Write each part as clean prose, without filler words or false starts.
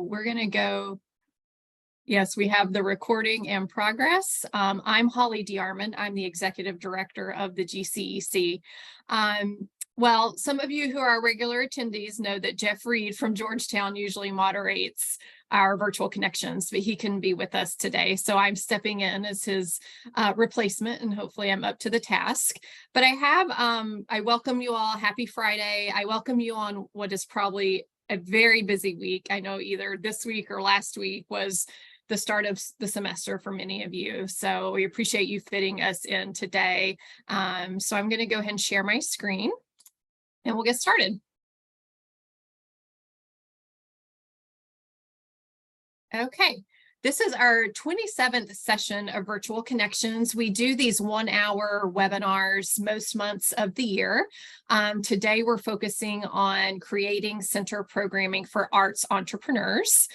we're going to go. Yes, we have the recording in progress. I'm Holly DeArmond. I'm the executive director of the GCEC. Well, some of you who are regular attendees know that Jeff Reed from Georgetown usually moderates our virtual connections, but he couldn't be with us today. So I'm stepping in as his replacement, and hopefully I'm up to the task. But I welcome you all. Happy Friday. I welcome you on what is probably a very busy week. I know either this week or last week was the start of the semester for many of you. So we appreciate you fitting us in today. So I'm going to go ahead and share my screen and we'll get started. Okay. This is our 27th session of Virtual Connections. We do these 1-hour webinars most months of the year. Today, we're focusing on creating center programming for arts entrepreneurs.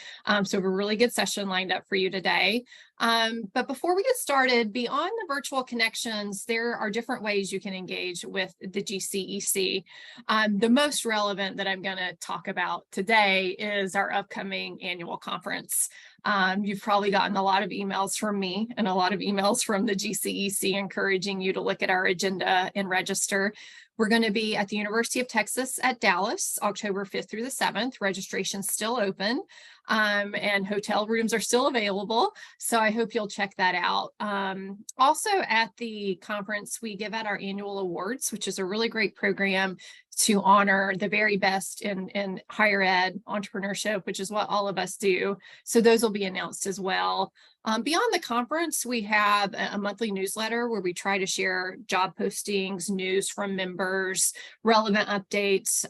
So we have a really good session lined up for you today. But before we get started, beyond the virtual connections, there are different ways you can engage with the GCEC. The most relevant that I'm going to talk about today is our upcoming annual conference. You've probably gotten a lot of emails from me and a lot of emails from the GCEC encouraging you to look at our agenda and register. We're going to be at the University of Texas at Dallas, October 5th through the 7th. Registration's still open, and hotel rooms are still available. So I hope you'll check that out. Also at the conference, we give out our annual awards, which is a really great program to honor the very best in higher ed entrepreneurship, which is what all of us do. So those will be announced as well. Beyond the conference, we have a monthly newsletter where we try to share job postings, news from members, relevant updates.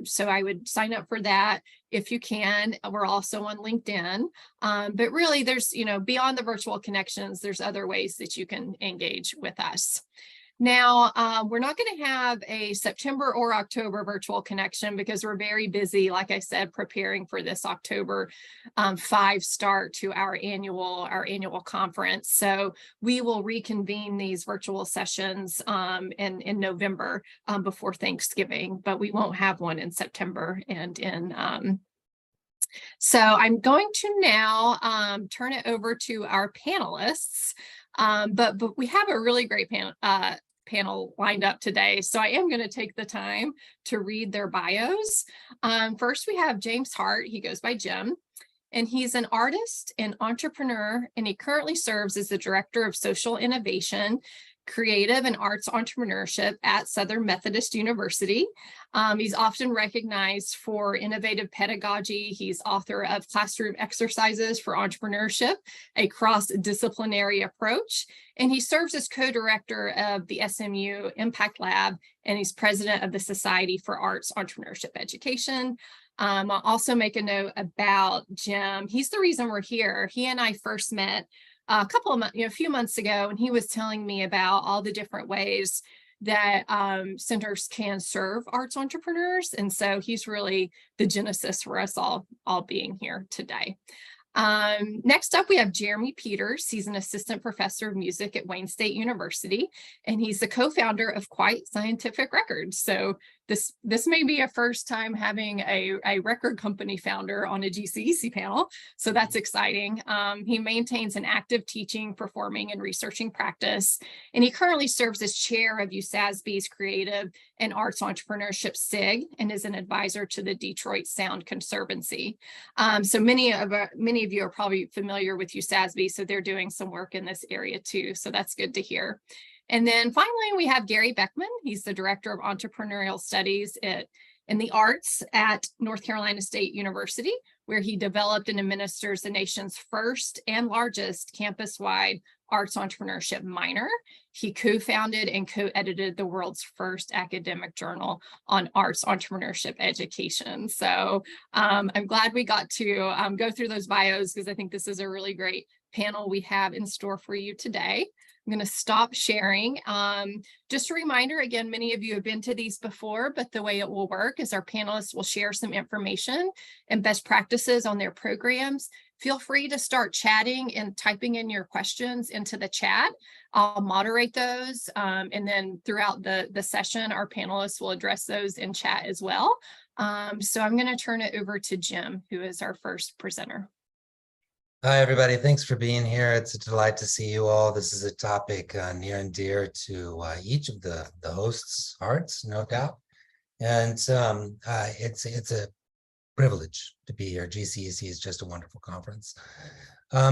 So I would sign up for that if you can. We're also on LinkedIn. But really, there's, beyond the virtual connections, there's other ways that you can engage with us. Now, we're not going to have a September or October virtual connection because we're very busy, like I said, preparing for this October 5 start to our annual conference. So we will reconvene these virtual sessions in November before Thanksgiving, but we won't have one in September and in so I'm going to now turn it over to our panelists, but we have a really great panel lined up today. So I am going to take the time to read their bios. First, we have James Hart. He goes by Jim, and he's an artist and entrepreneur, and he currently serves as the Director of Social Innovation, Creative and Arts Entrepreneurship at Southern Methodist University. He's often recognized for innovative pedagogy. He's author of Classroom Exercises for Entrepreneurship, a cross-disciplinary approach, and he serves as co-director of the SMU Impact Lab, and he's president of the Society for Arts Entrepreneurship Education. I'll also make a note about Jim. He's the reason we're here. He and I first met a few months ago, and he was telling me about all the different ways that centers can serve arts entrepreneurs. And so he's really the genesis for us all being here today. Next up, we have Jeremy Peters. He's an assistant professor of music at Wayne State University, and he's the co-founder of Quite Scientific Records. So this may be a first time having a record company founder on a GCEC panel. So that's exciting. He maintains an active teaching, performing, and researching practice. And he currently serves as chair of USASB's Creative and Arts Entrepreneurship SIG and is an advisor to the Detroit Sound Conservancy. So many of you are probably familiar with USASB, so they're doing some work in this area too. So that's good to hear. And then finally, we have Gary Beckman. He's the Director of Entrepreneurial Studies in the Arts at North Carolina State University, where he developed and administers the nation's first and largest campus-wide arts entrepreneurship minor. He co-founded and co-edited the world's first academic journal on arts entrepreneurship education. So I'm glad we got to go through those bios because I think this is a really great panel we have in store for you today. I'm going to stop sharing. Just a reminder, again, many of you have been to these before, but the way it will work is our panelists will share some information and best practices on their programs. Feel free to start chatting and typing in your questions into the chat. I'll moderate those, and then throughout the session, our panelists will address those in chat as well. So I'm going to turn it over to Jim, who is our first presenter. Hi, everybody. Thanks for being here. It's a delight to see you all. This is a topic near and dear to each of the hosts' hearts, no doubt. And it's a privilege to be here. GCEC is just a wonderful conference.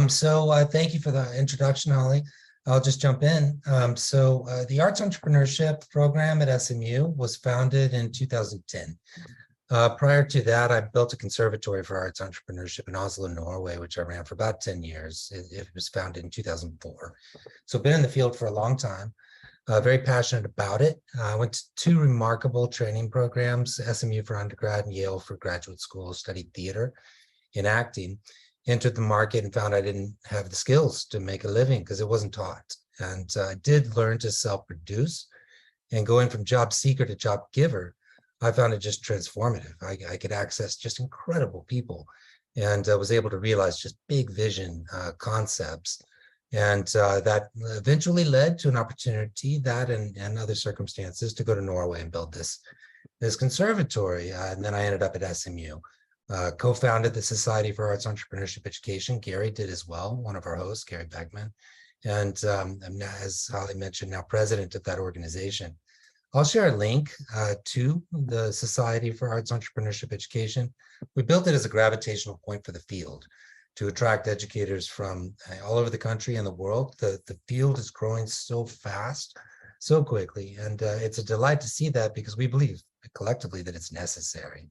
So thank you for the introduction, Holly. I'll just jump in. The Arts Entrepreneurship Program at SMU was founded in 2010. Prior to that, I built a conservatory for arts entrepreneurship in Oslo, Norway, which I ran for about 10 years. It was founded in 2004. So been in the field for a long time, very passionate about it. I went to 2 remarkable training programs, SMU for undergrad and Yale for graduate school, studied theater and acting, entered the market and found I didn't have the skills to make a living because it wasn't taught. And I did learn to self-produce, and going from job seeker to job giver, I found it just transformative. I could access just incredible people, and was able to realize just big vision concepts. And that eventually led to an opportunity, that and other circumstances, to go to Norway and build this conservatory. And then I ended up at SMU, co-founded the Society for Arts Entrepreneurship Education. Gary did as well, one of our hosts, Gary Beckman. And I'm now, as Holly mentioned, now president of that organization. I'll share a link to the Society for Arts Entrepreneurship Education. We built it as a gravitational point for the field to attract educators from all over the country and the world. The field is growing so fast, so quickly, and it's a delight to see that, because we believe collectively that it's necessary,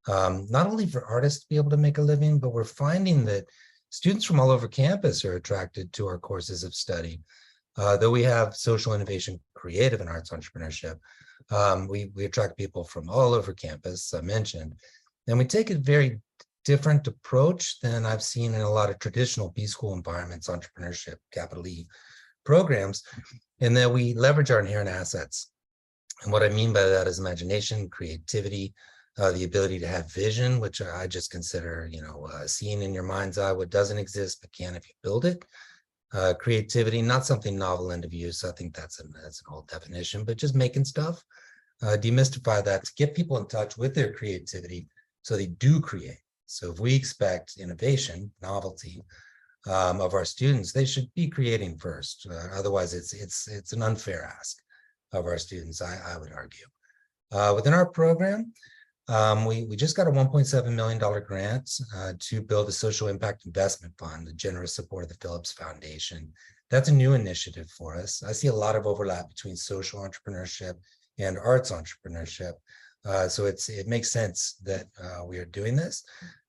not only for artists to be able to make a living, but we're finding that students from all over campus are attracted to our courses of study. Though we have social innovation, creative, and arts entrepreneurship, we attract people from all over campus, I mentioned, and we take a very different approach than I've seen in a lot of traditional B school environments, entrepreneurship, capital E programs, in that we leverage our inherent assets. And what I mean by that is imagination, creativity, the ability to have vision, which I just consider, seeing in your mind's eye what doesn't exist but can if you build it. Creativity, not something novel end of use. I think that's an old definition, but just making stuff. Demystify that to get people in touch with their creativity so they do create. So if we expect innovation, novelty of our students, they should be creating first. Otherwise, it's an unfair ask of our students, I would argue. Within our program, we just got a $1.7 million grant to build a social impact investment fund, the generous support of the Phillips Foundation. That's a new initiative for us. I see a lot of overlap between social entrepreneurship and arts entrepreneurship. So it makes sense that we are doing this.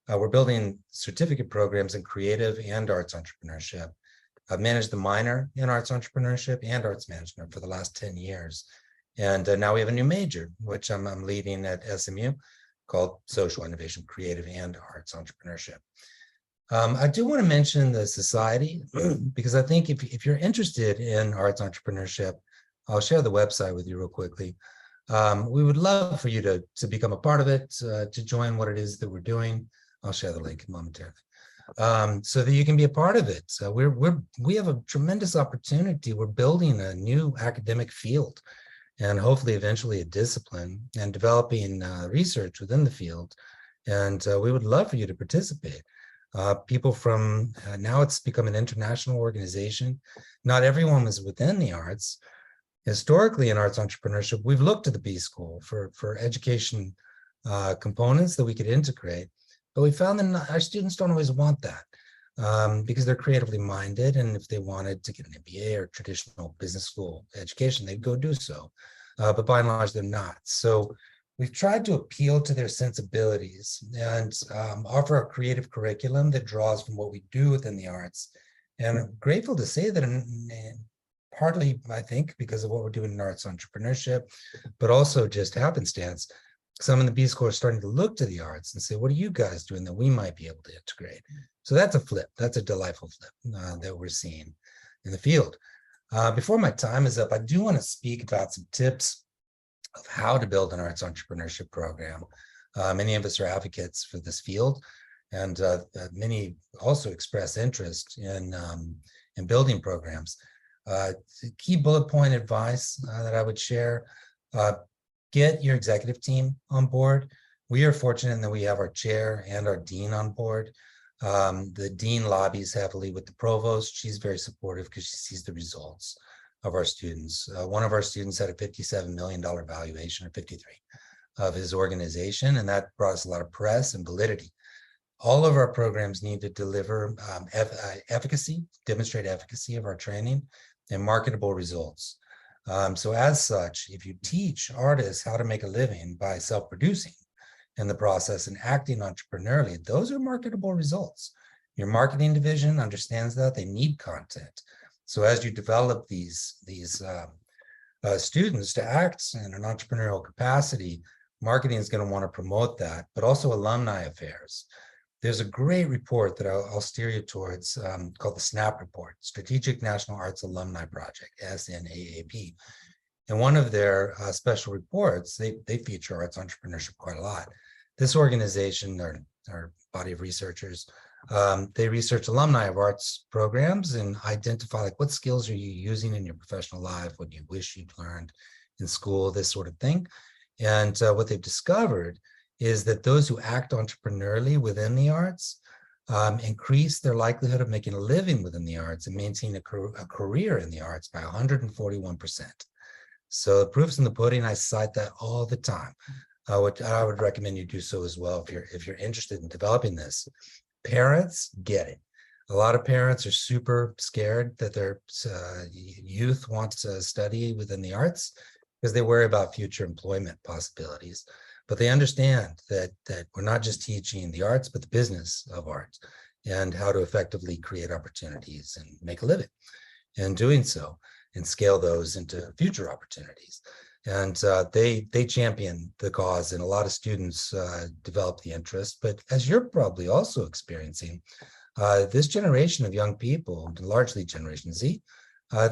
We're building certificate programs in creative and arts entrepreneurship. I've managed the minor in arts entrepreneurship and arts management for the last 10 years. And now we have a new major, which I'm leading at SMU, called Social Innovation, Creative, and Arts Entrepreneurship. I do want to mention the society, because I think if you're interested in arts entrepreneurship, I'll share the website with you real quickly. We would love for you to become a part of it, to join what it is that we're doing. I'll share the link momentarily, so that you can be a part of it. So we have a tremendous opportunity. We're building a new academic field, and hopefully eventually a discipline, and developing research within the field. And we would love for you to participate. People from, now it's become an international organization. Not everyone was within the arts. Historically in arts entrepreneurship, we've looked to the B School for education components that we could integrate, but we found that our students don't always want that. Because they're creatively minded, and if they wanted to get an MBA or traditional business school education, they'd go do so. But by and large, they're not. So we've tried to appeal to their sensibilities and offer a creative curriculum that draws from what we do within the arts. And I'm grateful to say that partly, I think, because of what we're doing in arts entrepreneurship, but also just happenstance, some in the B School are starting to look to the arts and say, what are you guys doing that we might be able to integrate? So that's a flip. That's a delightful flip that we're seeing in the field. Before my time is up, I do want to speak about some tips of how to build an arts entrepreneurship program. Many of us are advocates for this field, and many also express interest in building programs. Key bullet point advice that I would share: get your executive team on board. We are fortunate in that we have our chair and our dean on board. The dean lobbies heavily with the provost. She's very supportive because she sees the results of our students. One of our students had a $57 million valuation, or 53, of his organization, and that brought us a lot of press and validity. All of our programs need to deliver efficacy, demonstrate efficacy of our training, and marketable results. So as such, if you teach artists how to make a living by self-producing in the process and acting entrepreneurially, those are marketable results. Your marketing division understands that they need content. So as you develop these students to act in an entrepreneurial capacity, marketing is going to want to promote that, but also alumni affairs. There's a great report that I'll steer you towards called the SNAP report, Strategic National Arts Alumni Project, SNAAP. And one of their special reports, they feature arts entrepreneurship quite a lot. This organization, our body of researchers, they research alumni of arts programs and identify like what skills are you using in your professional life, what you wish you'd learned in school, this sort of thing. And what they've discovered is that those who act entrepreneurially within the arts increase their likelihood of making a living within the arts and maintain a career in the arts by 141%. So the proof's in the pudding. I cite that all the time, which I would recommend you do so as well if you're interested in developing this. Parents get it. A lot of parents are super scared that their youth wants to study within the arts because they worry about future employment possibilities. But they understand that we're not just teaching the arts, but the business of art and how to effectively create opportunities and make a living in doing so and scale those into future opportunities. And they champion the cause, and a lot of students develop the interest. But as you're probably also experiencing, this generation of young people, largely Generation Z,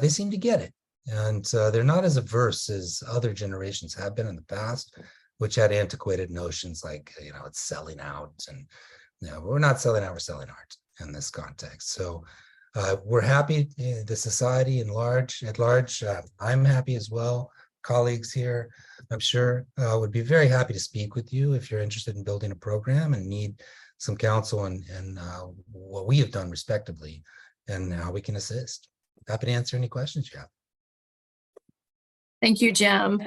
they seem to get it. And they're not as averse as other generations have been in the past, which had antiquated notions like, it's selling out. And we're not selling out, we're selling art in this context. So we're happy, the society at large. I'm happy as well. Colleagues here, I'm sure, would be very happy to speak with you if you're interested in building a program and need some counsel and what we have done respectively and how we can assist. Happy to answer any questions you have. Thank you, Jim.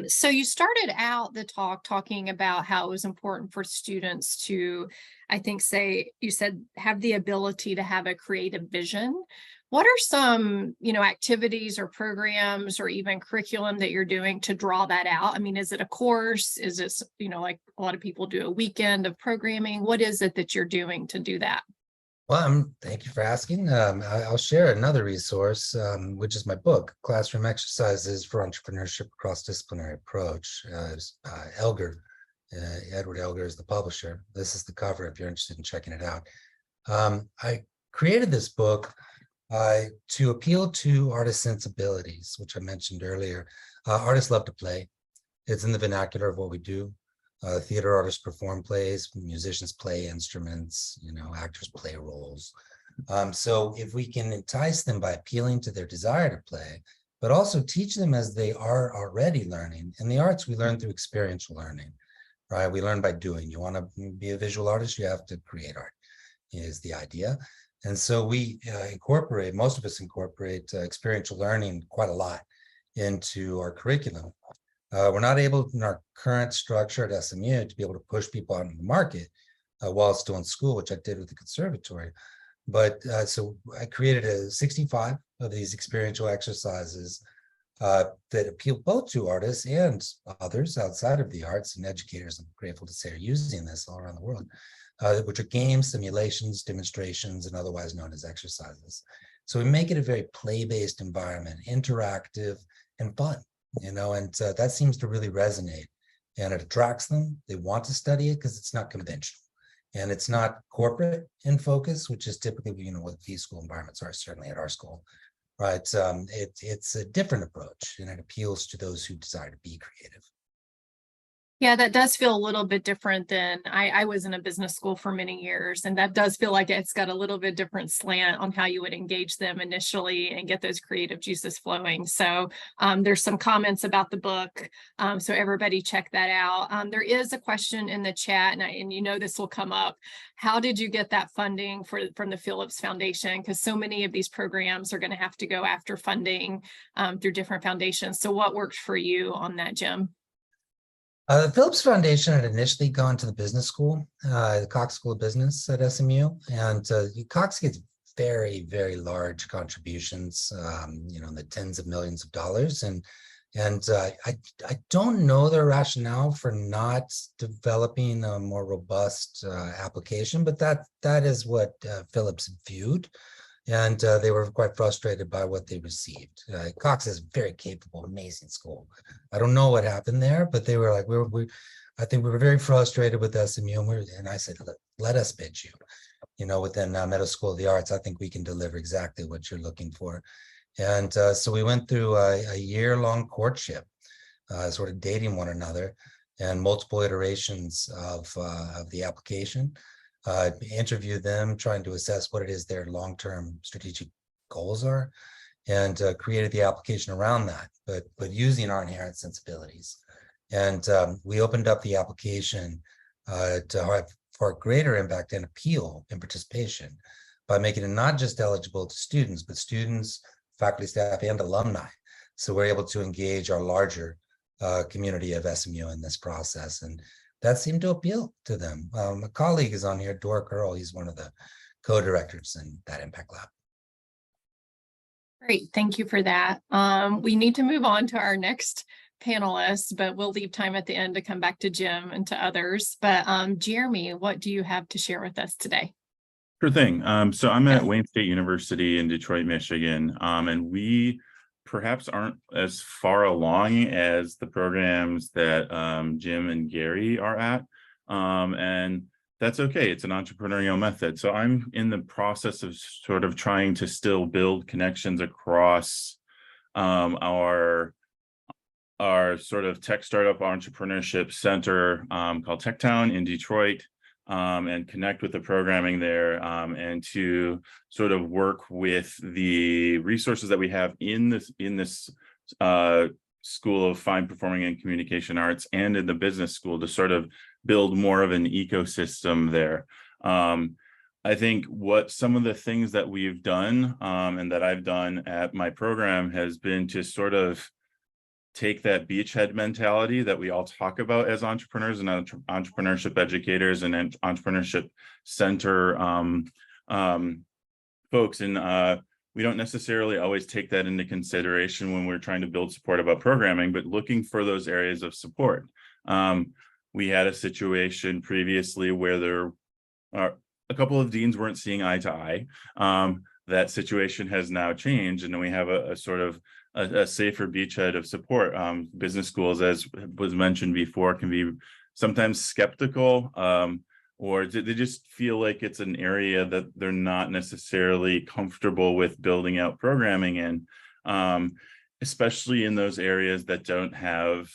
So you started out the talk talking about how it was important for students to, I think, you said, have the ability to have a creative vision. What are some, activities or programs or even curriculum that you're doing to draw that out? I mean, is it a course? Is it, like a lot of people do a weekend of programming? What is it that you're doing to do that? Well, thank you for asking. I'll share another resource, which is my book, Classroom Exercises for Entrepreneurship Cross-Disciplinary Approach. Edward Elgar is the publisher. This is the cover if you're interested in checking it out. I created this book to appeal to artist sensibilities, which I mentioned earlier. Artists love to play. It's in the vernacular of what we do. Theater artists perform plays, musicians play instruments, actors play roles. So if we can entice them by appealing to their desire to play, but also teach them as they are already learning. In the arts, we learn through experiential learning, right? We learn by doing. You want to be a visual artist, you have to create art, is the idea. And so we most of us incorporate experiential learning quite a lot into our curriculum. We're not able in our current structure at SMU to be able to push people out in the market while still in school, which I did with the conservatory. But so I created 65 of these experiential exercises that appeal both to artists and others outside of the arts, and educators, I'm grateful to say, are using this all around the world, which are games, simulations, demonstrations, and otherwise known as exercises. So we make it a very play-based environment, interactive and fun. And that seems to really resonate, and it attracts them. They want to study it because it's not conventional and it's not corporate in focus, which is typically, what these school environments are, certainly at our school, right? It's a different approach, and it appeals to those who desire to be creative. Yeah, that does feel a little bit different than I was in a business school for many years, and that does feel like it's got a little bit different slant on how you would engage them initially and get those creative juices flowing. So there's some comments about the book, so everybody check that out. There is a question in the chat, and you know this will come up. How did you get that funding from the Phillips Foundation? Because so many of these programs are going to have to go after funding through different foundations. So what worked for you on that, Jim? The Phillips Foundation had initially gone to the business school, the Cox School of Business at SMU, and Cox gets very, very large contributions, in the tens of millions of dollars. I don't know their rationale for not developing a more robust application, but that is what Phillips viewed. And they were quite frustrated by what they received. Cox is a very capable, amazing school. I don't know what happened there, but they were like, I think we were very frustrated with SMU, and I said, let us bid you. Within Meadow School of the Arts, I think we can deliver exactly what you're looking for. And so we went through a year-long courtship, sort of dating one another, and multiple iterations of the application. Interview them, trying to assess what it is their long-term strategic goals are, and created the application around that, but using our inherent sensibilities. And we opened up the application to have for greater impact and appeal and participation by making it not just eligible to students, but students, faculty, staff, and alumni. So we're able to engage our larger community of SMU in this process. And that seemed to appeal to them. A colleague is on here, Doric Earl. He's one of the co-directors in that Impact Lab. Great, thank you for that. We need to move on to our next panelist, but we'll leave time at the end to come back to Jim and to others. But Jeremy, what do you have to share with us today? Sure thing. So I'm at Wayne State University in Detroit, Michigan, and we perhaps aren't as far along as the programs that Jim and Gary are at, and that's okay. It's an entrepreneurial method. So I'm in the process of sort of trying to still build connections across our sort of tech startup entrepreneurship center called TechTown in Detroit. And connect with the programming there, and to sort of work with the resources that we have in this School of Fine Performing and Communication Arts and in the business school to sort of build more of an ecosystem there. I think what some of the things that we've done and that I've done at my program has been to sort of take that beachhead mentality that we all talk about as entrepreneurs and entrepreneurship educators and entrepreneurship center folks. And we don't necessarily always take that into consideration when we're trying to build support about programming, but looking for those areas of support. We had a situation previously where there are a couple of deans weren't seeing eye to eye. That situation has now changed, and we have a sort of a safer beachhead of support. Business schools, as was mentioned before, can be sometimes skeptical, or they just feel like it's an area that they're not necessarily comfortable with building out programming in, especially in those areas that don't have,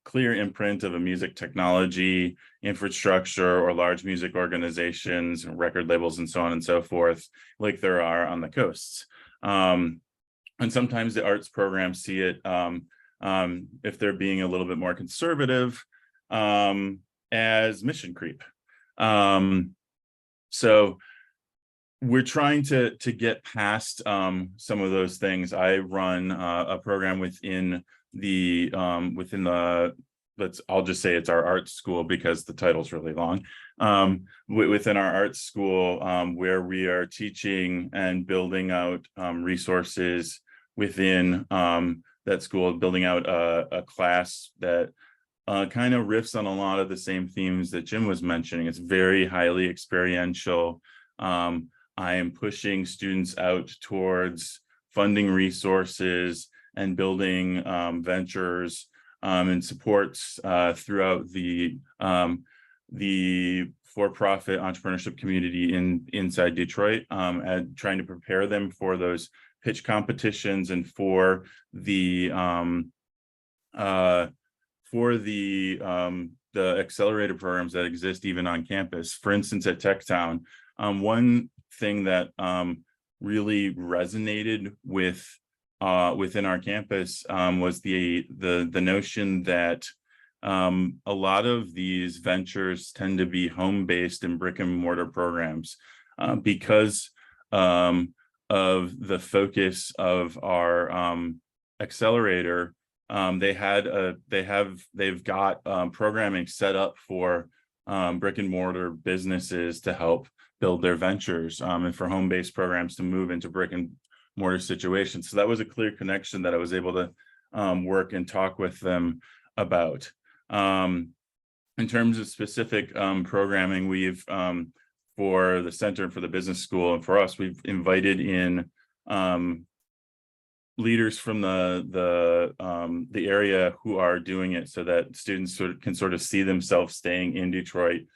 clear imprint of a music technology infrastructure or large music organizations, record labels, and so on and so forth, like there are on the coasts. And sometimes the arts programs see it, if they're being a little bit more conservative, as mission creep. So we're trying to get past some of those things. I run a program within the I'll just say it's our art school because the title's really long. Within our art school, where we are teaching and building out resources within that school, building out a class that kind of riffs on a lot of the same themes that Jim was mentioning. It's very highly experiential. I am pushing students out towards funding resources and building ventures and supports throughout the for-profit entrepreneurship community inside Detroit, and trying to prepare them for those pitch competitions and for the for the accelerator programs that exist even on campus. For instance, at TechTown, one thing that really resonated with within our campus was the notion that a lot of these ventures tend to be home-based and brick and mortar programs because of the focus of our accelerator. They've got programming set up for brick and mortar businesses to help build their ventures and for home-based programs to move into brick and mortar situations. So that was a clear connection that I was able to work and talk with them about. In terms of specific programming, we've for the Center for the Business School and for us, we've invited in leaders from the area who are doing it, so that students can sort of see themselves staying in Detroit,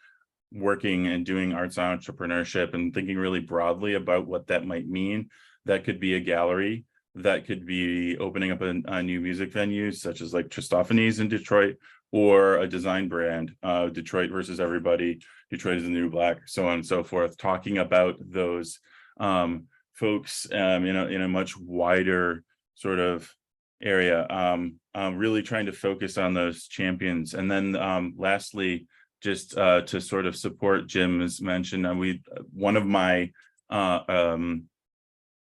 working and doing arts entrepreneurship and thinking really broadly about what that might mean. That could be a gallery, that could be opening up a new music venue, such as like Tristophanes in Detroit, or a design brand, Detroit versus everybody, Detroit is the new black, so on and so forth, talking about those folks in a much wider sort of area, really trying to focus on those champions. And then lastly, just to sort of support Jim's mention, one of my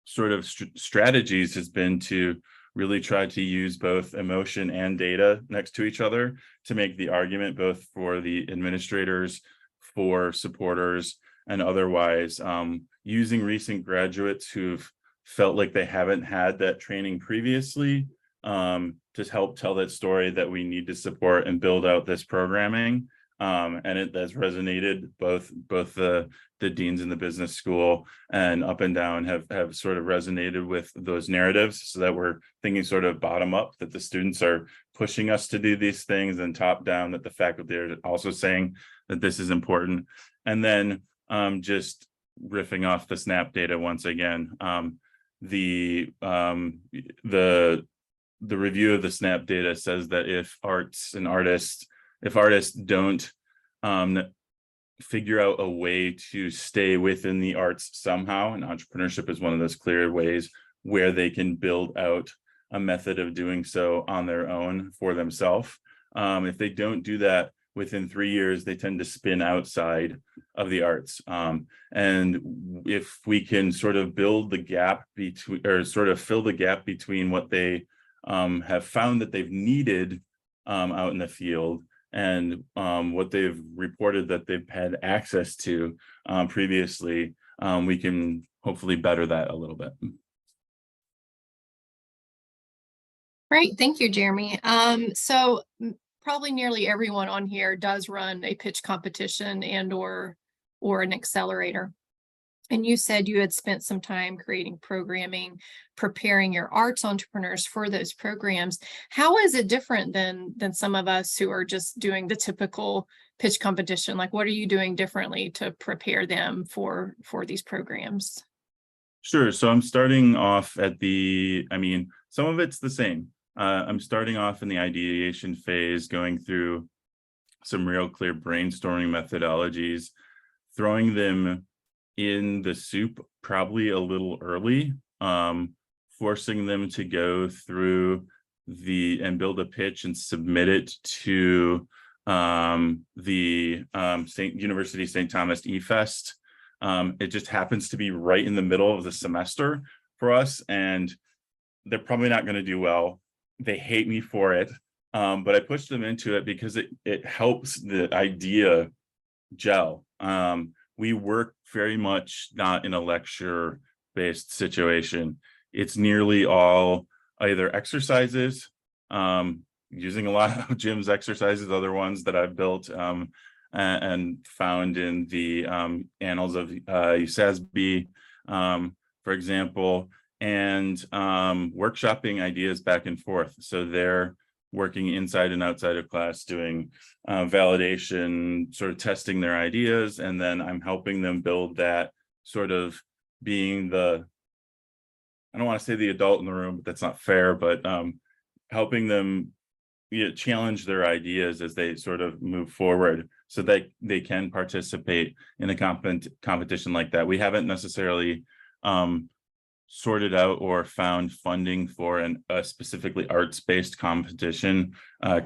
sort of strategies has been to really try to use both emotion and data next to each other to make the argument both for the administrators, for supporters, and otherwise, using recent graduates who've felt like they haven't had that training previously to help tell that story that we need to support and build out this programming. And it has resonated. Both the deans in the business school and up and down have sort of resonated with those narratives, so that we're thinking sort of bottom up, that the students are pushing us to do these things, and top down that the faculty are also saying that this is important. And then just riffing off the SNAP data once again, the review of the SNAP data says that if artists don't figure out a way to stay within the arts somehow, and entrepreneurship is one of those clear ways where they can build out a method of doing so on their own for themselves. If they don't do that within 3 years, they tend to spin outside of the arts. And if we can sort of build the gap between, or sort of fill the gap between what they have found that they've needed out in the field and what they've reported that they've had access to previously, we can hopefully better that a little bit. Great, thank you, Jeremy. So probably nearly everyone on here does run a pitch competition and or an accelerator. And you said you had spent some time creating programming, preparing your arts entrepreneurs for those programs. How is it different than some of us who are just doing the typical pitch competition? Like, what are you doing differently to prepare them for these programs? Sure. So I'm starting off at some of it's the same. I'm starting off in the ideation phase, going through some real clear brainstorming methodologies, throwing them in the soup probably a little early, forcing them to go through and build a pitch and submit it to the University St. Thomas eFest. It just happens to be right in the middle of the semester for us, and they're probably not going to do well. They hate me for it, but I push them into it because it helps the idea gel. We work very much not in a lecture-based situation. It's nearly all either exercises, using a lot of Jim's exercises, other ones that I've built and found in the annals of USASB, for example, and workshopping ideas back and forth. So they're working inside and outside of class, doing validation, sort of testing their ideas, and then I'm helping them build that, sort of being I don't want to say the adult in the room, but that's not fair, but helping them challenge their ideas as they sort of move forward, so that they can participate in a competition like that. We haven't necessarily sorted out or found funding for a specifically arts-based competition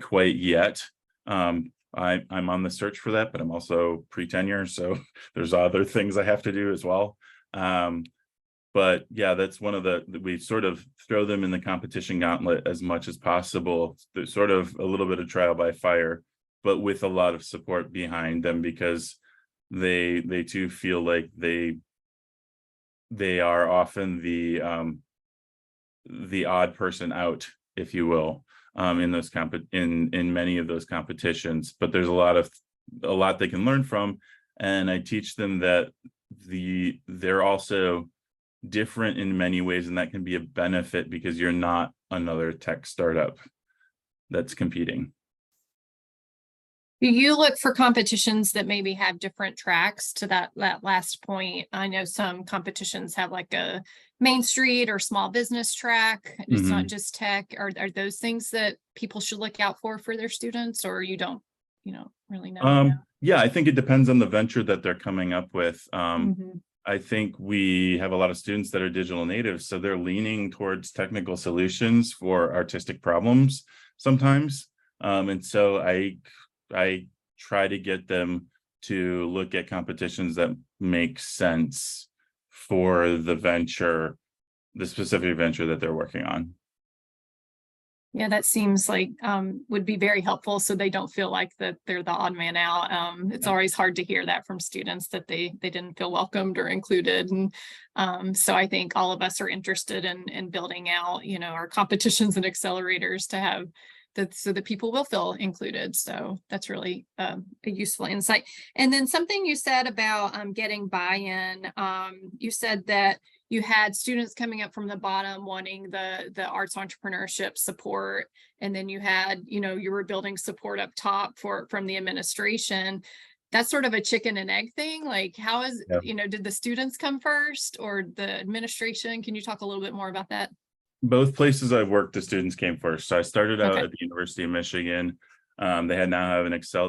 quite yet. I'm on the search for that, but I'm also pre-tenure, so there's other things I have to do as well. But yeah, that's one of we sort of throw them in the competition gauntlet as much as possible. There's sort of a little bit of trial by fire, but with a lot of support behind them, because they too feel like they are often the odd person out, if you will, in those in many of those competitions. But there's a lot they can learn from, and I teach them that they're also different in many ways, and that can be a benefit because you're not another tech startup that's competing. Do you look for competitions that maybe have different tracks to that last point? I know some competitions have like a Main Street or small business track. It's not just tech. Are those things that people should look out for their students, or you don't really know? Yeah, I think it depends on the venture that they're coming up with. I think we have a lot of students that are digital natives, so they're leaning towards technical solutions for artistic problems sometimes. And so I try to get them to look at competitions that make sense for the specific venture that they're working on. Yeah, that seems like would be very helpful, so they don't feel like that they're the odd man out. It's always hard to hear that from students, that they didn't feel welcomed or included. And so I think all of us are interested in building out, our competitions and accelerators to have that, so that people will feel included. So that's really a useful insight. And then something you said about getting buy-in, you said that you had students coming up from the bottom wanting the arts entrepreneurship support, and then you had, you were building support up top from the administration. That's sort of a chicken and egg thing. Like, how is, did the students come first or the administration? Can you talk a little bit more about that? Both places I've worked, the students came first. So I started out at the University of Michigan. They now have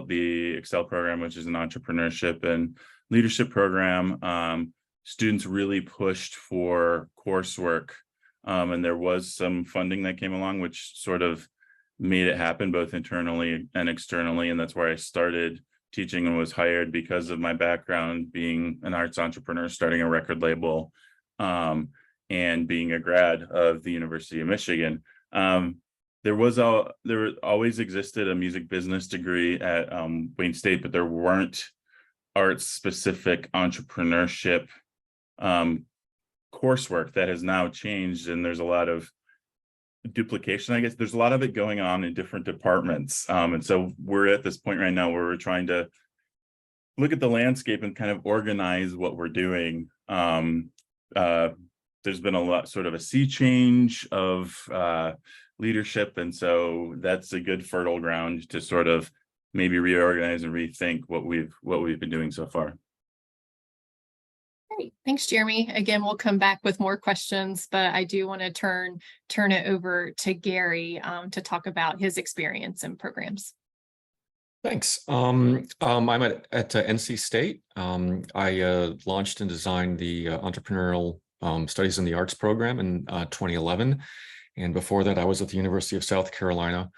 the Excel program, which is an entrepreneurship and leadership program. Students really pushed for coursework, and there was some funding that came along, which sort of made it happen both internally and externally. And that's where I started teaching and was hired because of my background being an arts entrepreneur, starting a record label, and being a grad of the University of Michigan. There always existed a music business degree at Wayne State, but there weren't arts specific entrepreneurship coursework. That has now changed, and there's a lot of duplication. I guess there's a lot of it going on in different departments, and so we're at this point right now where we're trying to look at the landscape and kind of organize what we're doing. There's been a lot, sort of a sea change of leadership, and so that's a good fertile ground to sort of maybe reorganize and rethink what we've been doing so far. Great. Thanks, Jeremy. Again, we'll come back with more questions, but I do want to turn it over to Gary to talk about his experience and programs. Thanks. I'm at NC State. I launched and designed the entrepreneurial studies in the arts program in 2011. And before that, I was at the University of South Carolina,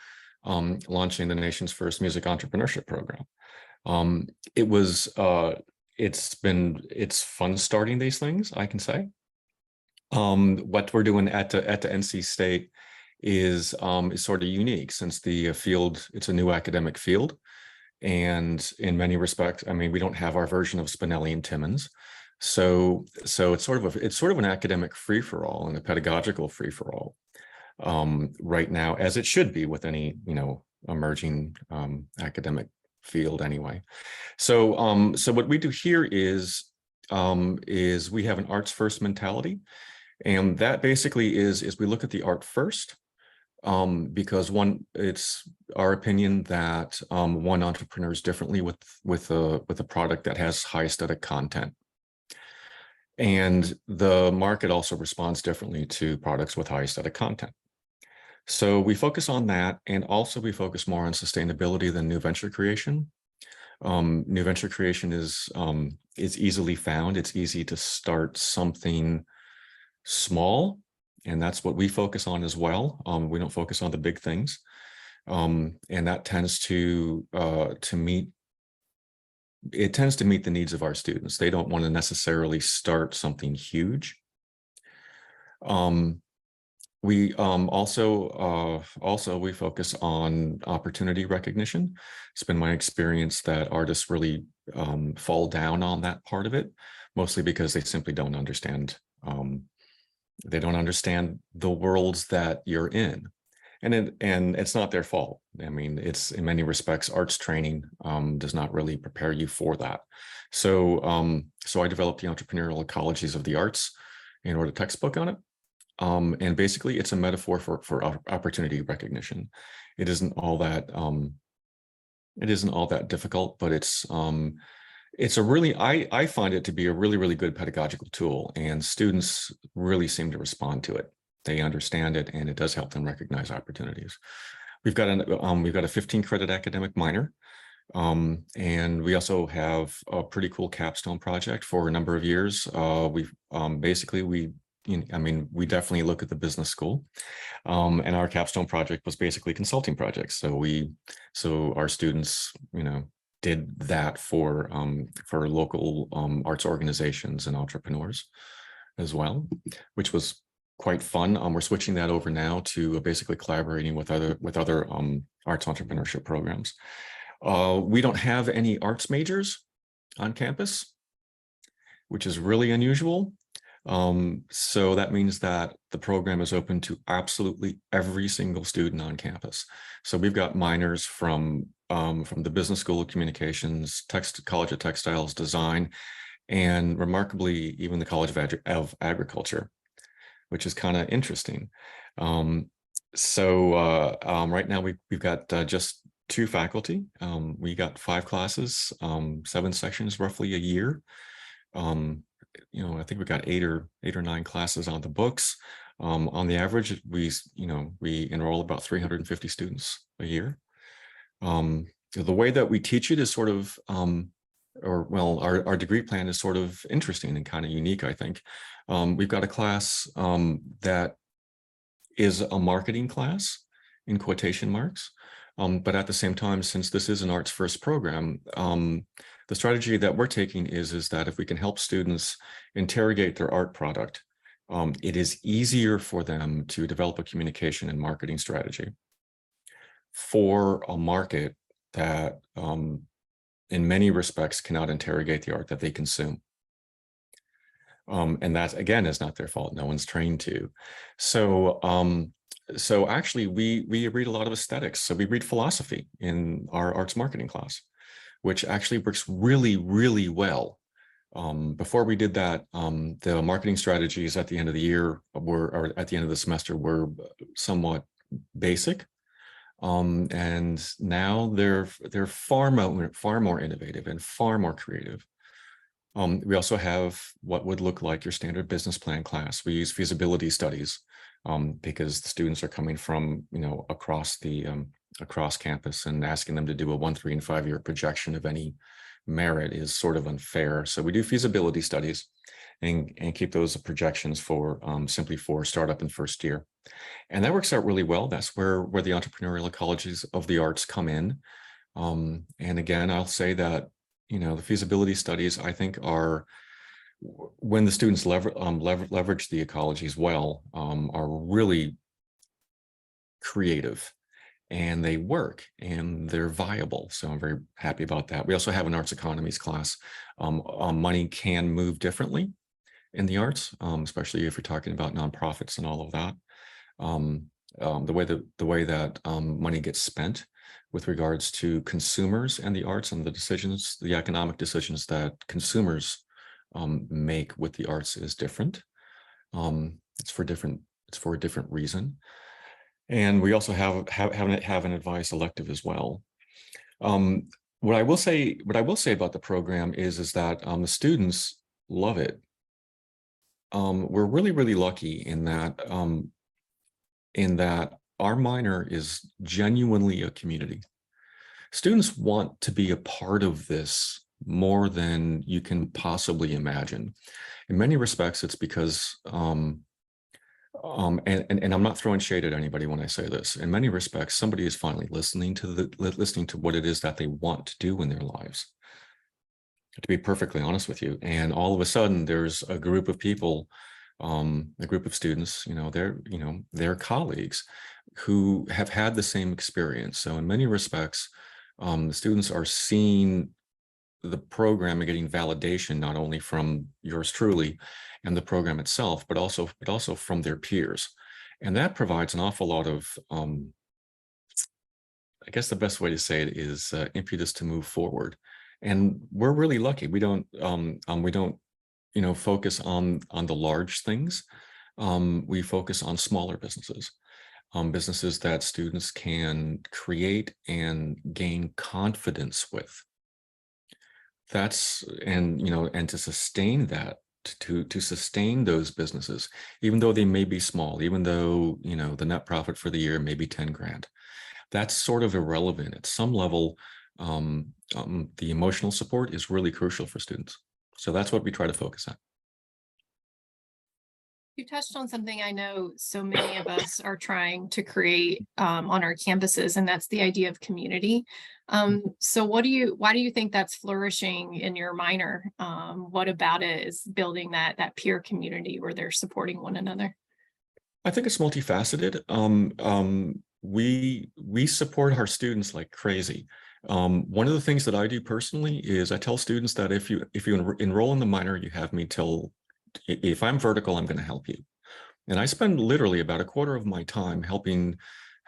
launching the nation's first music entrepreneurship program. It's fun starting these things, I can say. What we're doing at the NC State is sort of unique, since the field, it's a new academic field. And in many respects, I mean, we don't have our version of Spinelli and Timmons. So it's sort of an academic free-for-all and a pedagogical free-for-all right now, as it should be with any, emerging academic field anyway. So what we do here is we have an arts first mentality, and that basically is we look at the art first, because it's our opinion that one entrepreneurs differently with a product that has high aesthetic content, and the market also responds differently to products with high aesthetic content. So we focus on that, and also we focus more on sustainability than new venture creation. New venture creation is easily found. It's easy to start something small, and that's what we focus on as well. We don't focus on the big things, and that tends to meet. It tends to meet the needs of our students. They don't want to necessarily start something huge. We also we focus on opportunity recognition. It's been my experience that artists really fall down on that part of it, mostly because they simply don't understand. They don't understand the worlds that you're in, and it's not their fault. I mean, it's in many respects, arts training does not really prepare you for that. So I developed the Entrepreneurial Ecologies of the Arts and wrote a textbook on it. And basically, it's a metaphor for opportunity recognition. It isn't all that difficult, but it's a really, I find it to be a really, really good pedagogical tool, and students really seem to respond to it. They understand it, and it does help them recognize opportunities. We've got a 15 credit academic minor, and we also have a pretty cool capstone project for a number of years. We definitely look at the business school, and our capstone project was basically consulting projects. So our students, did that for local arts organizations and entrepreneurs as well, which was quite fun. We're switching that over now to basically collaborating with other arts entrepreneurship programs. We don't have any arts majors on campus, which is really unusual. So that means that the program is open to absolutely every single student on campus. So we've got minors from the Business School of Communications, College of Textiles, Design, and remarkably, even the College of Agriculture, which is kind of interesting. Right now we've got just 2 faculty. We got 5 classes, 7 sections, roughly a year. I think we got 8 or 9 classes on the books. On the average, we enroll about 350 students a year. The way that we teach it is sort of, our degree plan is sort of interesting and kind of unique, I think. We've got a class that is a marketing class, in quotation marks. But at the same time, since this is an arts first program, the strategy that we're taking is that if we can help students interrogate their art product, it is easier for them to develop a communication and marketing strategy for a market that in many respects cannot interrogate the art that they consume. And that, again, is not their fault. No one's trained to. So actually, we read a lot of aesthetics. So we read philosophy in our arts marketing class, which actually works really, really well. Before we did that, the marketing strategies at the end of the year or at the end of the semester were somewhat basic. And now they're far more innovative and far more creative. We also have what would look like your standard business plan class. We use feasibility studies because the students are coming from across campus, and asking them to do a 1, 3, and 5 year projection of any merit is sort of unfair. So we do feasibility studies and keep those projections for simply for startup and first year. And that works out really well. That's where the entrepreneurial ecologies of the arts come in. And again, I'll say that, the feasibility studies, I think, are when the students leverage the ecologies well, are really creative. And they work and they're viable. So I'm very happy about that. We also have an arts economies class. Money can move differently in the arts, especially if you're talking about nonprofits and all of that. The way that money gets spent with regards to consumers and the arts, and the economic decisions that consumers make with the arts is different. It's for a different reason. And we also have an advice elective as well. What I will say about the program is that the students love it. We're really, really lucky in that our minor is genuinely a community. Students want to be a part of this more than you can possibly imagine. In many respects, it's because, and I'm not throwing shade at anybody when I say this. In many respects, somebody is finally listening to what it is that they want to do in their lives. To be perfectly honest with you, and all of a sudden, there's a group of people, a group of students, their colleagues, who have had the same experience. So in many respects, the students are seeing the program and getting validation not only from yours truly and the program itself, but also from their peers. And that provides an awful lot of, I guess the best way to say it is impetus to move forward. And we're really lucky. We don't focus on the large things. We focus on smaller businesses. Businesses that students can create and gain confidence with. And to sustain that, to sustain those businesses, even though they may be small, even though, the net profit for the year may be 10 grand, that's sort of irrelevant. At some level, the emotional support is really crucial for students. So that's what we try to focus on. You touched on something I know so many of us are trying to create on our campuses, and that's the idea of community. So why do you think that's flourishing in your minor? What about it is building that peer community where they're supporting one another? I think it's multifaceted. We support our students like crazy. One of the things that I do personally is I tell students that if you enroll in the minor, you have me till, if I'm vertical, I'm going to help you. And I spend literally about a quarter of my time helping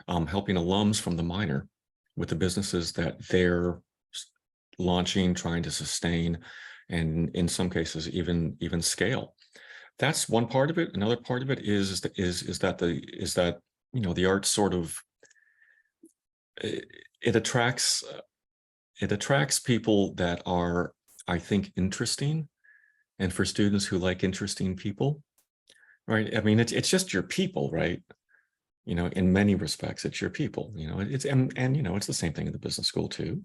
alums from the minor with the businesses that they're launching, trying to sustain, and in some cases even scale. That's one part of it. Another part of it is that the arts sort of it attracts people that are, I think, interesting. And for students who like interesting people, right? I mean, it's just your people, right? In many respects, it's your people. It's the same thing in the business school too.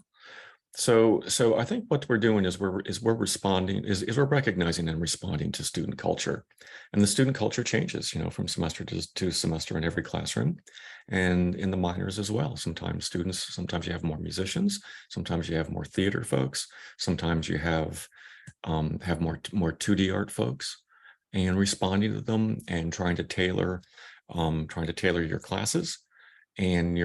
So I think what we're doing is we're responding, we're recognizing and responding to student culture, and the student culture changes, from semester to semester in every classroom, and in the minors as well. Sometimes you have more musicians, sometimes you have more theater folks, sometimes you have more 2D art folks, and responding to them and trying to tailor your classes and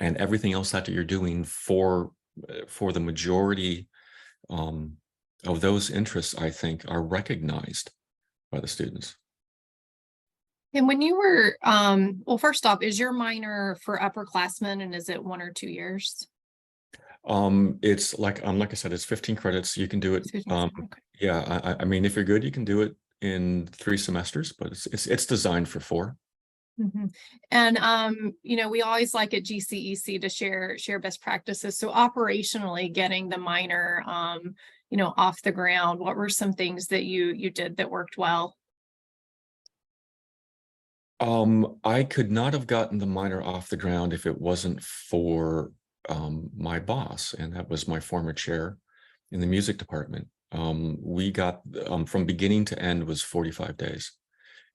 everything else that you're doing for the majority of those interests, I think, are recognized by the students. And when you were, well, first off, is your minor for upperclassmen, and is it 1 or 2 years? It's like I said, it's 15 credits. You can do it. Okay. Yeah, I mean, if you're good, you can do it in 3 semesters, but it's designed for 4. Mm-hmm. And we always like at GCEC to share best practices. So operationally, getting the minor off the ground, what were some things that you did that worked well? I could not have gotten the minor off the ground if it wasn't for my boss, and that was my former chair in the music department. We got from beginning to end was 45 days,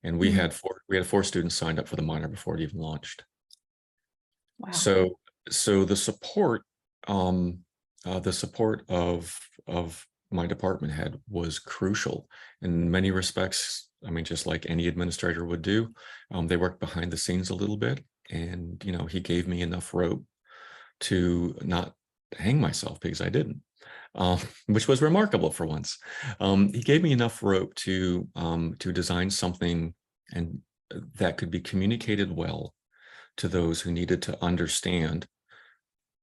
and we had 4 students signed up for the minor before it even launched. Wow. So the support of my department head was crucial in many respects. I mean, just like any administrator would do, they worked behind the scenes a little bit, and he gave me enough rope to not hang myself, because I didn't, which was remarkable for once. He gave me enough rope to design something and that could be communicated well to those who needed to understand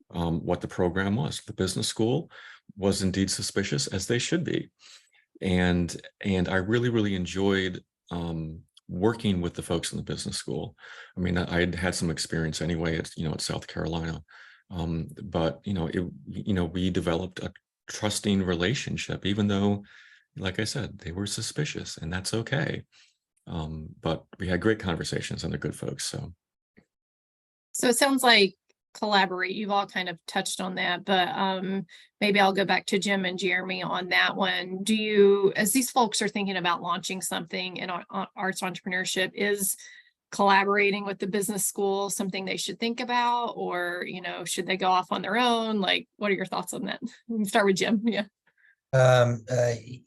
what the program was. The business school was indeed suspicious, as they should be, and I really enjoyed working with the folks in the business school. I mean, I had some experience anyway at South Carolina. But we developed a trusting relationship, even though, like I said, they were suspicious, and that's okay. But we had great conversations, and they're good folks. So So it sounds like collaborate. You've all kind of touched on that, but maybe I'll go back to Jim and Jeremy on that one. Do you, as these folks are thinking about launching something in arts entrepreneurship, is collaborating with the business school something they should think about, or, you know, should they go off on their own? Like, what are your thoughts on that? We can start with Jim. Yeah.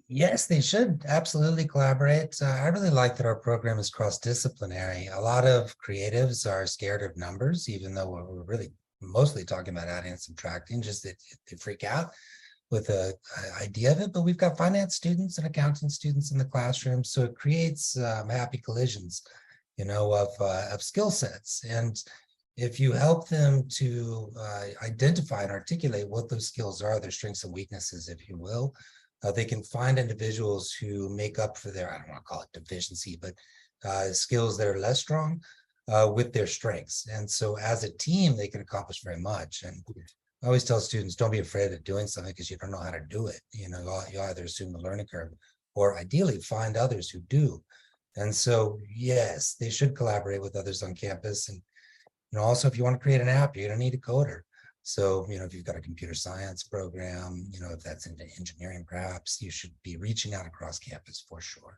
Yes, they should absolutely collaborate. I really like that our program is cross-disciplinary. A lot of creatives are scared of numbers, even though we're really mostly talking about adding and subtracting, just they freak out with the idea of it. But we've got finance students and accounting students in the classroom, so it creates happy collisions, you know, of skill sets. And if you help them to identify and articulate what those skills are, their strengths and weaknesses, if you will, they can find individuals who make up for their, I don't want to call it deficiency, but skills that are less strong with their strengths. And so as a team, they can accomplish very much. And I always tell students, don't be afraid of doing something because you don't know how to do it. You know, you either assume the learning curve or ideally find others who do. And so, yes, they should collaborate with others on campus. And you know, also, if you want to create an app, you're going to need a coder. So, you know, if you've got a computer science program, you know, if that's into engineering, perhaps you should be reaching out across campus for sure.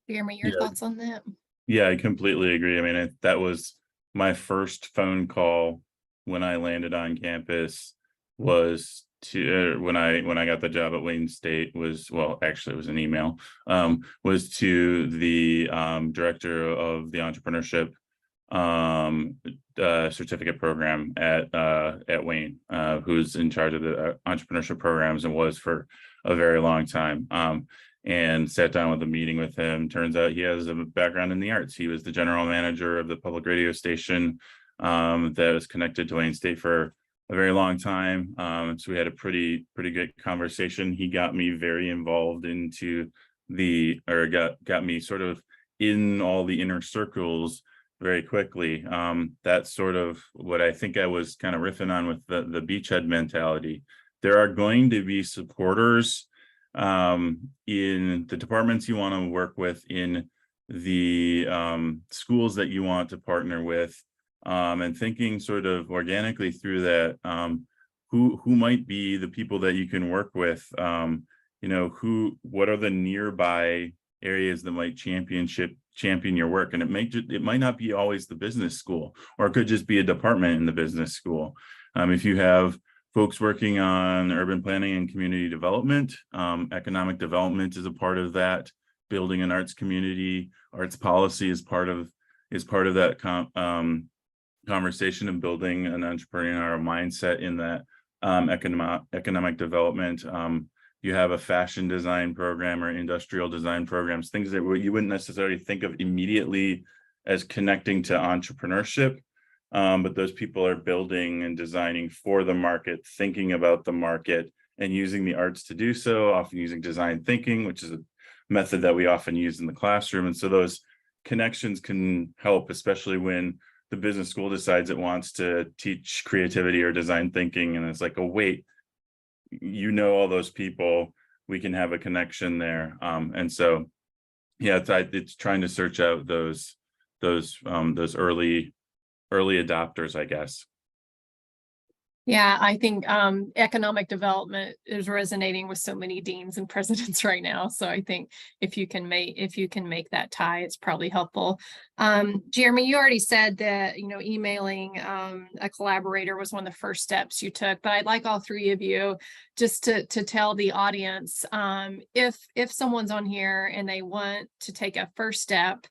Jeremy, your thoughts on that? Yeah, I completely agree. I mean, that was my first phone call when I landed on campus, was to when I got the job at Wayne State, was, well, actually it was an email, was to the director of the entrepreneurship certificate program at Wayne, who's in charge of the entrepreneurship programs and was for a very long time. And sat down with a meeting with him. Turns out he has a background in the arts. He was the general manager of the public radio station that was connected to Wayne State for a very long time. So we had a pretty good conversation. He got me very involved into got me sort of in all the inner circles very quickly. That's sort of what I think I was kind of riffing on with the beachhead mentality. There are going to be supporters in the departments you want to work with, in the schools that you want to partner with, and thinking sort of organically through that, who might be the people that you can work with, you know, what are the nearby areas that might champion your work. And it might not be always the business school, or it could just be a department in the business school. If you have folks working on urban planning and community development, economic development is a part of that. Building an arts community, arts policy is part of that conversation, and building an entrepreneurial mindset in that economic development. You have a fashion design program or industrial design programs, things that you wouldn't necessarily think of immediately as connecting to entrepreneurship. But those people are building and designing for the market, thinking about the market, and using the arts to do so, often using design thinking, which is a method that we often use in the classroom. And so those connections can help, especially when the business school decides it wants to teach creativity or design thinking. And it's like, oh, wait, you know, all those people, we can have a connection there. And so, yeah, it's trying to search out those early adopters, I guess. Yeah, I think economic development is resonating with so many deans and presidents right now. So I think if you can make that tie, it's probably helpful. Jeremy, you already said that, you know, emailing a collaborator was one of the first steps you took, but I'd like all three of you just to tell the audience, if someone's on here and they want to take a first step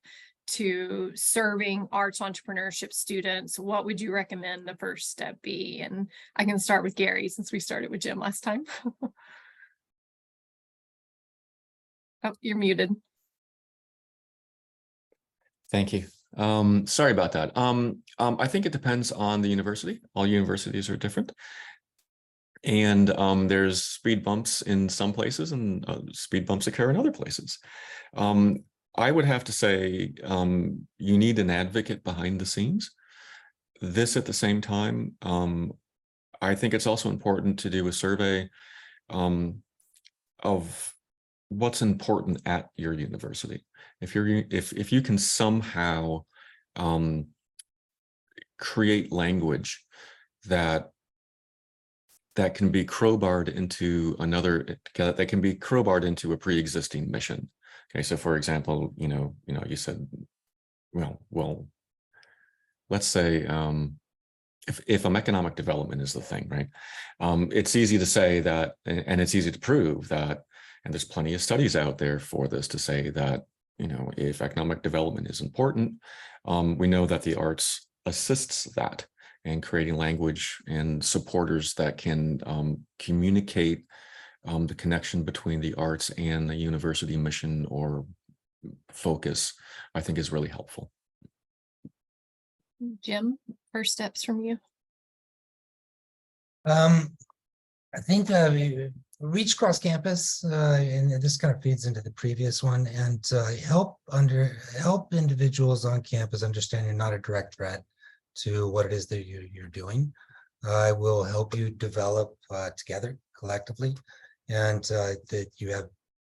to serving arts entrepreneurship students, what would you recommend the first step be? And I can start with Gary, since we started with Jim last time. Oh, you're muted. Thank you. Sorry about that. I think it depends on the university. All universities are different. And there's speed bumps in some places and speed bumps occur in other places. I would have to say you need an advocate behind the scenes. This at the same time, I think it's also important to do a survey of what's important at your university. If you can somehow create language that can be crowbarred into that can be crowbarred into a pre-existing mission. Okay, so for example, you said, well, let's say if economic development is the thing, right? It's easy to say that, and it's easy to prove that, and there's plenty of studies out there for this to say that, if economic development is important, we know that the arts assists that in creating language and supporters that can communicate the connection between the arts and the university mission or focus, I think is really helpful. Jim, first steps from you. I think reach across campus, and this kind of feeds into the previous one, and help individuals on campus understand you're not a direct threat to what it is that you're doing. I will help you develop together collectively, and that you have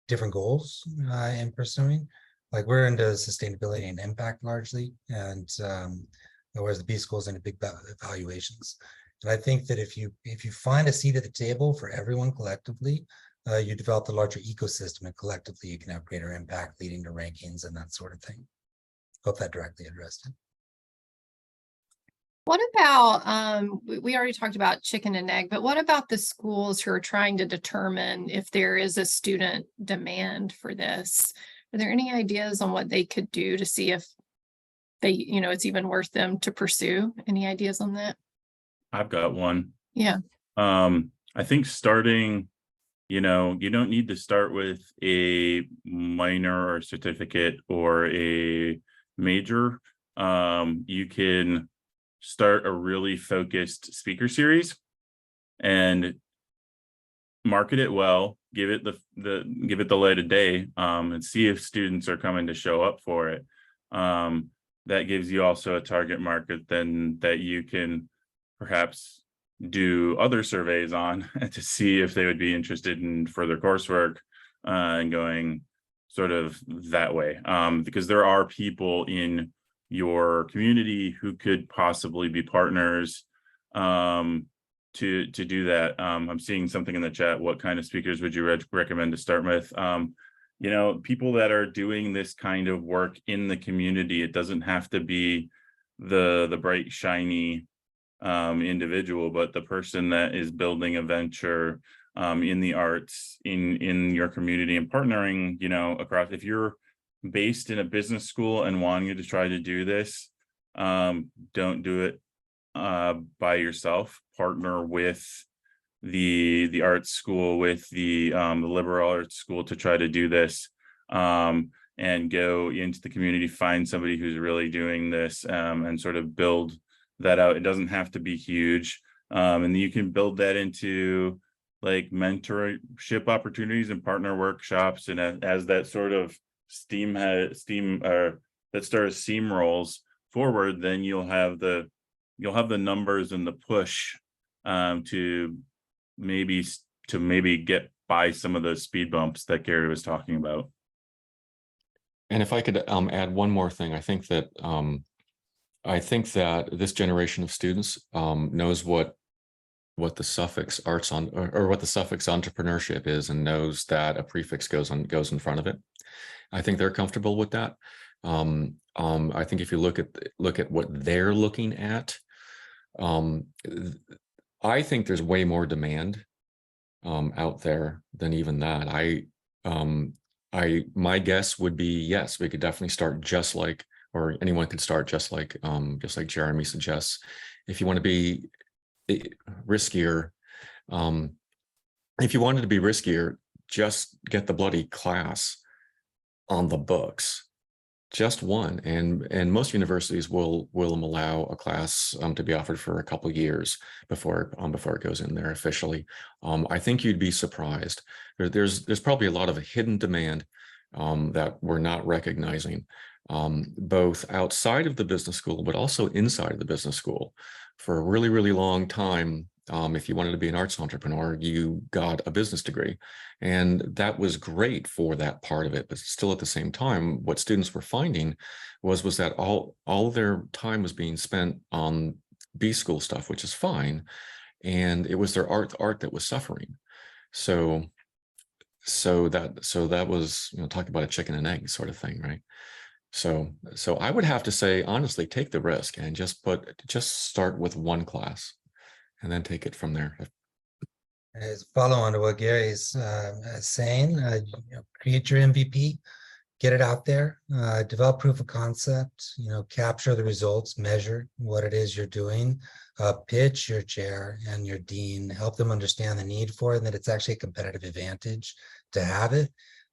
different goals in pursuing. Like we're into sustainability and impact largely, and whereas the B school is into big evaluations. And I think that if you find a seat at the table for everyone collectively, you develop the larger ecosystem, and collectively you can have greater impact, leading to rankings and that sort of thing. Hope that directly addressed it. What about, we already talked about chicken and egg, but what about the schools who are trying to determine if there is a student demand for this? Are there any ideas on what they could do to see if they, it's even worth them to pursue? Any ideas on that? I've got one. Yeah. I think starting, you don't need to start with a minor or certificate or a major. You can start a really focused speaker series and market it well, give it the light of day, and see if students are coming to show up for it. That gives you also a target market then that you can perhaps do other surveys on to see if they would be interested in further coursework and going sort of that way. Because there are people in your community who could possibly be partners to do that. I'm seeing something in the chat. What kind of speakers would you recommend to start with? People that are doing this kind of work in the community. It doesn't have to be the bright, shiny individual, but the person that is building a venture in the arts in your community and partnering, across. If you're based in a business school and wanting to try to do this, don't do it by yourself. Partner with the arts school, with the liberal arts school to try to do this, and go into the community, find somebody who's really doing this, and sort of build that out. It doesn't have to be huge, and you can build that into like mentorship opportunities and partner workshops, and as that sort of that sort of steamrolls forward, then you'll have the numbers and the push to maybe get by some of those speed bumps that Gary was talking about. And if I could add one more thing, I think that this generation of students knows what the suffix arts on or what the suffix entrepreneurship is, and knows that a prefix goes in front of it. I think they're comfortable with that. I think if you look at what they're looking at, I think there's way more demand out there than even that. My guess would be yes, we could definitely start just like, or anyone could start just like Jeremy suggests. If you want to be riskier, just get the bloody class on the books, just one, and most universities will allow a class to be offered for a couple of years before it goes in there officially. I think you'd be surprised. There's probably a lot of hidden demand that we're not recognizing, both outside of the business school but also inside of the business school. For a really, really long time, If you wanted to be an arts entrepreneur, you got a business degree. And that was great for that part of it. But still at the same time, what students were finding was that all their time was being spent on B school stuff, which is fine. And it was their art that was suffering. So that was, talk about a chicken and egg sort of thing, right? So I would have to say, honestly, take the risk and just start with one class and then take it from there. As follow on to what Gary's saying, create your MVP, get it out there, develop proof of concept, capture the results, measure what it is you're doing, pitch your chair and your dean, help them understand the need for it, and that it's actually a competitive advantage to have it.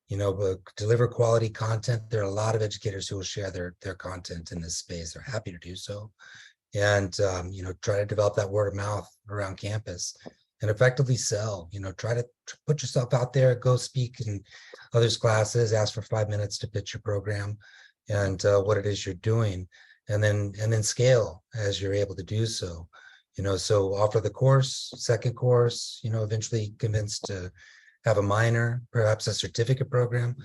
But deliver quality content. There are a lot of educators who will share their content in this space. They're happy to do so. And, try to develop that word of mouth around campus and effectively sell, try to put yourself out there, go speak in others' classes, ask for 5 minutes to pitch your program and what it is you're doing, and then scale as you're able to do so. So offer the course, second course, eventually convince to have a minor, perhaps a certificate program.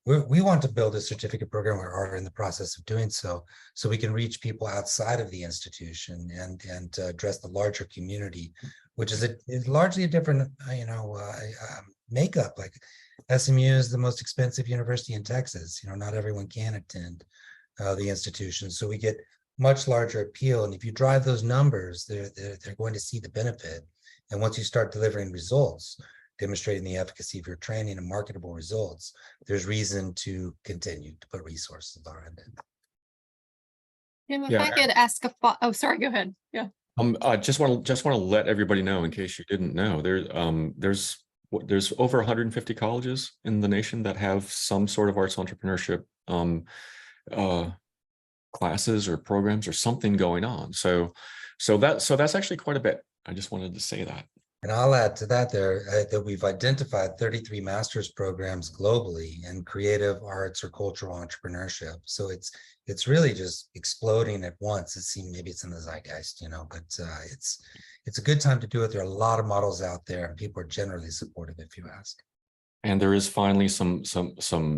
We want to build a certificate program, or are in the process of doing so we can reach people outside of the institution and address the larger community, which is largely a different, makeup. Like SMU is the most expensive university in Texas. Not everyone can attend the institution, so we get much larger appeal. And if you drive those numbers, they're going to see the benefit. And once you start delivering results, demonstrating the efficacy of your training and marketable results, there's reason to continue to put resources behind it. If I could ask oh, sorry, go ahead. Yeah. I just want to let everybody know, in case you didn't know, there's over 150 colleges in the nation that have some sort of arts entrepreneurship classes or programs or something going on. So that's actually quite a bit. I just wanted to say that. And I'll add to that that we've identified 33 master's programs globally in creative arts or cultural entrepreneurship. So it's really just exploding at once. It seems maybe it's in the zeitgeist, but it's a good time to do it. There are a lot of models out there, and people are generally supportive, if you ask. And there is finally some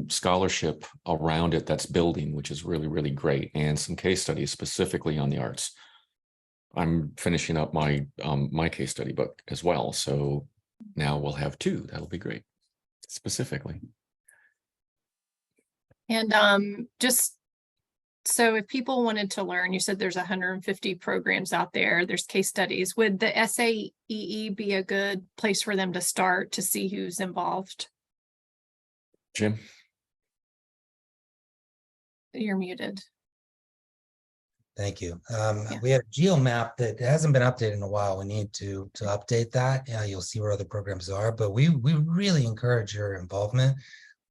scholarship around it that's building, which is really, really great, and some case studies specifically on the arts. I'm finishing up my my case study book as well, so now we'll have 2. That'll be great, specifically. And just so if people wanted to learn, you said there's 150 programs out there, there's case studies. Would the SAEE be a good place for them to start to see who's involved? Jim? You're muted. Thank you. We have a geo map that hasn't been updated in a while. We need to update that. You'll see where other programs are, but we really encourage your involvement.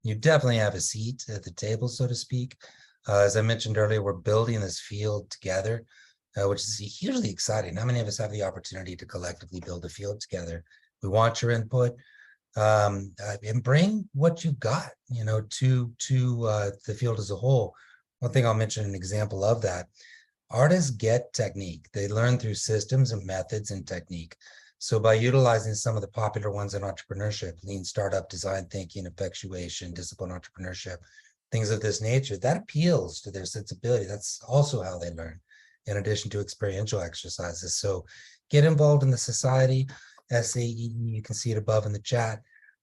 You definitely have a seat at the table, so to speak. As I mentioned earlier, we're building this field together, which is hugely exciting. How many of us have the opportunity to collectively build a field together? We want your input, and bring what you've got, to the field as a whole. One thing I'll mention an example of that. Artists get technique. They learn through systems and methods and technique. So by utilizing some of the popular ones in entrepreneurship, lean startup, design thinking, effectuation, discipline entrepreneurship, things of this nature, that appeals to their sensibility. That's also how they learn, in addition to experiential exercises. So get involved in the society. SAEE, you can see it above in the chat.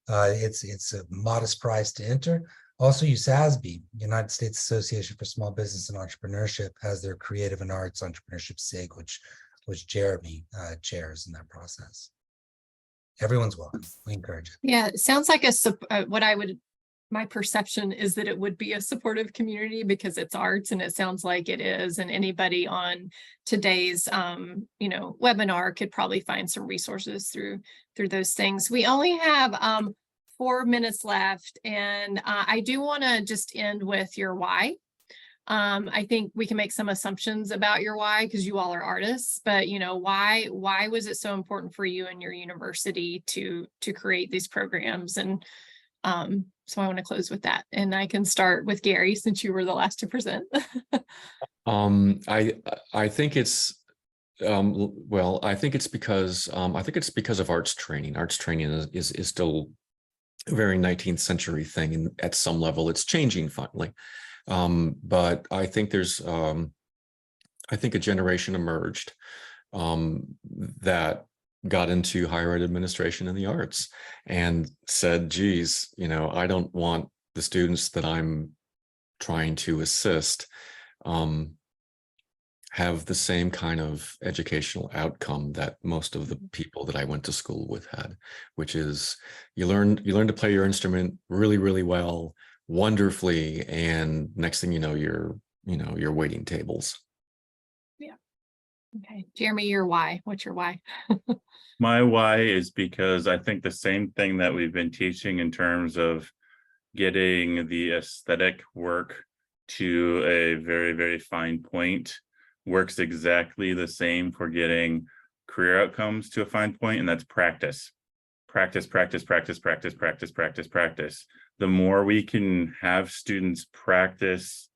It's a modest price to enter. Also, USASB, United States Association for Small Business and Entrepreneurship, has their Creative and Arts Entrepreneurship SIG, which Jeremy chairs in that process. Everyone's welcome. We encourage it. Yeah, it sounds like my perception is that it would be a supportive community because it's arts, and it sounds like it is. And anybody on today's webinar could probably find some resources through those things. We only have 4 minutes left, and I do want to just end with your why. I think we can make some assumptions about your why because you all are artists, but why was it so important for you and your university to create these programs? And so I want to close with that, and I can start with Gary since you were the last to present. I think it's Well, I think it's because of arts training. Arts training is still a very 19th century thing, and at some level, it's changing finally. But I think I think a generation emerged that got into higher ed administration and the arts and said, geez, I don't want the students that I'm trying to assist have the same kind of educational outcome that most of the people that I went to school with had, which is you learn to play your instrument really, really well, wonderfully, and next thing you know, you're waiting tables. Yeah. Okay. Jeremy, your why. What's your why? My why is because I think the same thing that we've been teaching in terms of getting the aesthetic work to a very, very fine point works exactly the same for getting career outcomes to a fine point, and that's practice. Practice, practice, practice, practice, practice, practice, practice. The more we can have students practice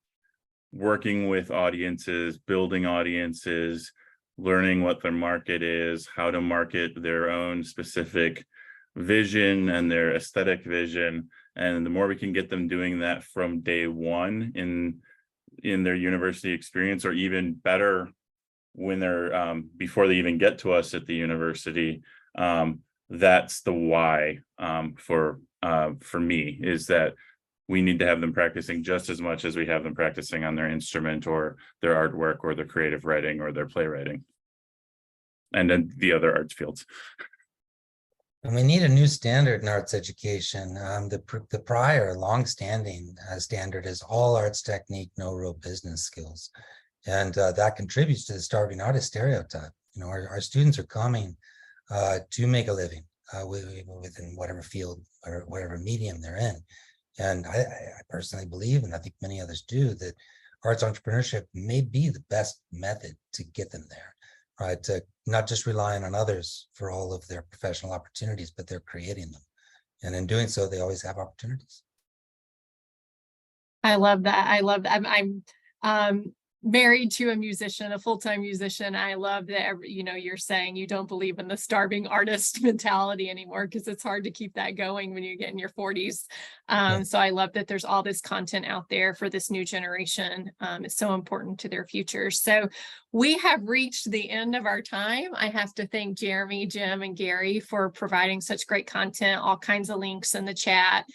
working with audiences, building audiences, learning what their market is, how to market their own specific vision and their aesthetic vision. And the more we can get them doing that from day one in their university experience, or even better when they're before they even get to us at the university, that's the why for me, is that we need to have them practicing just as much as we have them practicing on their instrument or their artwork or their creative writing or their playwriting, and then the other arts fields. And we need a new standard in arts education. The prior longstanding standard is all arts technique, no real business skills. And that contributes to the starving artist stereotype. Our students are coming to make a living within whatever field or whatever medium they're in. And I personally believe, and I think many others do, that arts entrepreneurship may be the best method to get them there, right? To not just relying on others for all of their professional opportunities, but they're creating them. And in doing so, they always have opportunities. I love that. I love that. I'm married to a musician, a full-time musician. I love that, you're saying you don't believe in the starving artist mentality anymore, because it's hard to keep that going when you get in your 40s. So I love that there's all this content out there for this new generation. It's so important to their future. So we have reached the end of our time. I have to thank Jeremy, Jim, and Gary for providing such great content, all kinds of links in the chat.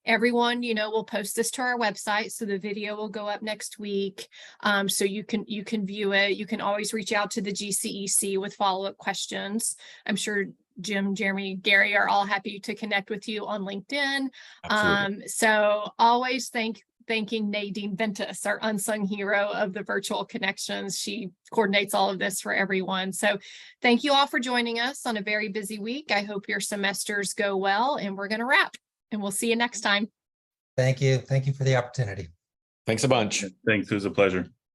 Everyone, we'll post this to our website, so the video will go up next week. So you can view it. You can always reach out to the GCEC with follow-up questions. I'm sure Jim, Jeremy, Gary are all happy to connect with you on LinkedIn. So always thanking Nadine Ventus, our unsung hero of the virtual connections. She coordinates all of this for everyone. So thank you all for joining us on a very busy week. I hope your semesters go well, and we're going to wrap, and we'll see you next time. Thank you. Thank you for the opportunity. Thanks a bunch. Thanks. It was a pleasure.